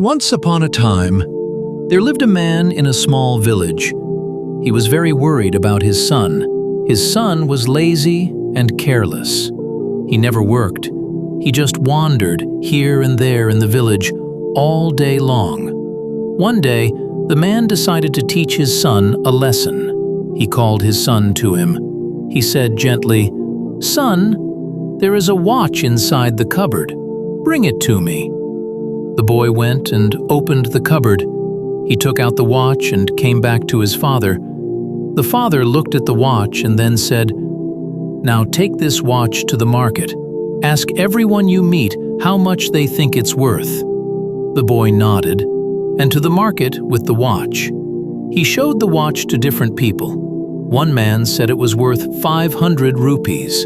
Once upon a time, there lived a man in a small village. He was very worried about his son. His son was lazy and careless. He never worked. He just wandered here and there in the village all day long. One day, the man decided to teach his son a lesson. He called his son to him. He said gently, "Son, there is a watch inside the cupboard. Bring it to me." The boy went and opened the cupboard. He took out the watch and came back to his father. The father looked at the watch and then said, "Now take this watch to the market. Ask everyone you meet how much they think it's worth." The boy nodded, and to the market with the watch. He showed the watch to different people. One man said it was worth 500 rupees.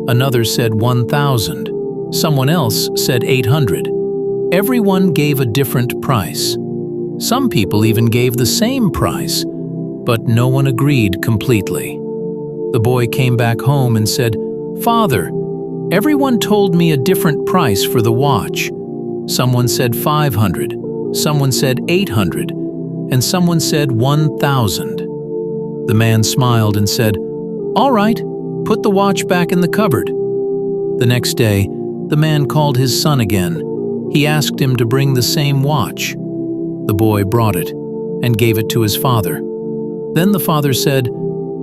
Another said 1,000. Someone else said 800. Everyone gave a different price. Some people even gave the same price, but no one agreed completely. The boy came back home and said, "Father, everyone told me a different price for the watch. Someone said 500, someone said 800, and someone said 1,000. The man smiled and said, "All right, put the watch back in the cupboard." The next day, the man called his son again. He asked him to bring the same watch. The boy brought it and gave it to his father. Then the father said,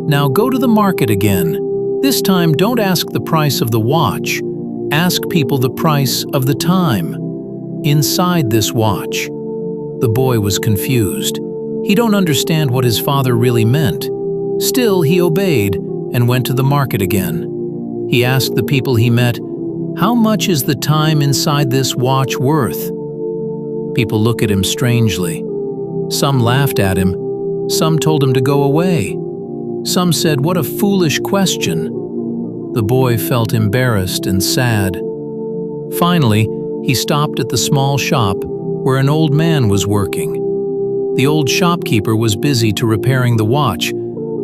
"Now go to the market again. This time don't ask the price of the watch. Ask people the price of the time inside this watch." The boy was confused. He don't understand what his father really meant. Still, he obeyed and went to the market again. He asked the people he met, "How much is the time inside this watch worth?" People looked at him strangely. Some laughed at him. Some told him to go away. Some said, "What a foolish question." The boy felt embarrassed and sad. Finally, he stopped at the small shop where an old man was working. The old shopkeeper was busy repairing the watch.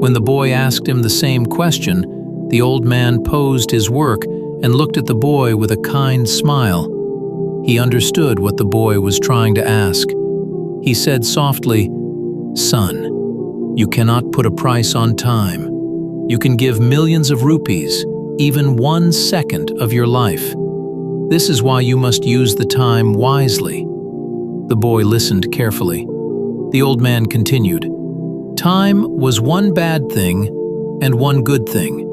When the boy asked him the same question, the old man paused his work and looked at the boy with a kind smile. He understood what the boy was trying to ask. He said softly, "Son, you cannot put a price on time. You can give millions of rupees, even 1 second of your life. This is why you must use the time wisely." The boy listened carefully. The old man continued, "Time was one bad thing and one good thing.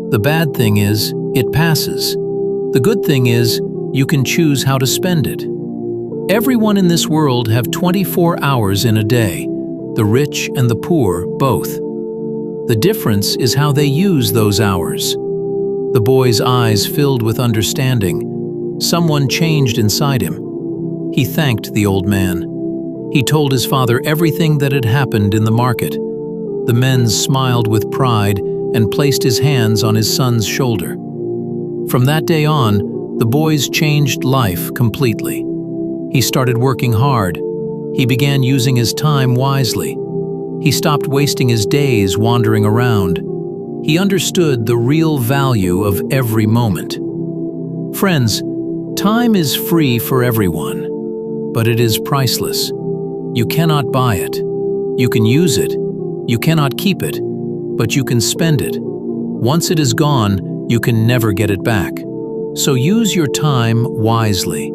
The bad thing is, it passes. The good thing is, you can choose how to spend it. Everyone in this world have 24 hours in a day, the rich and the poor both. The difference is how they use those hours." The boy's eyes filled with understanding. Someone changed inside him. He thanked the old man. He told his father everything that had happened in the market. The men smiled with pride and placed his hands on his son's shoulder. From that day on, the boy's changed life completely. He started working hard. He began using his time wisely. He stopped wasting his days wandering around. He understood the real value of every moment. Friends, time is free for everyone, but it is priceless. You cannot buy it. You can use it. You cannot keep it, but you can spend it. Once it is gone, you can never get it back. So use your time wisely.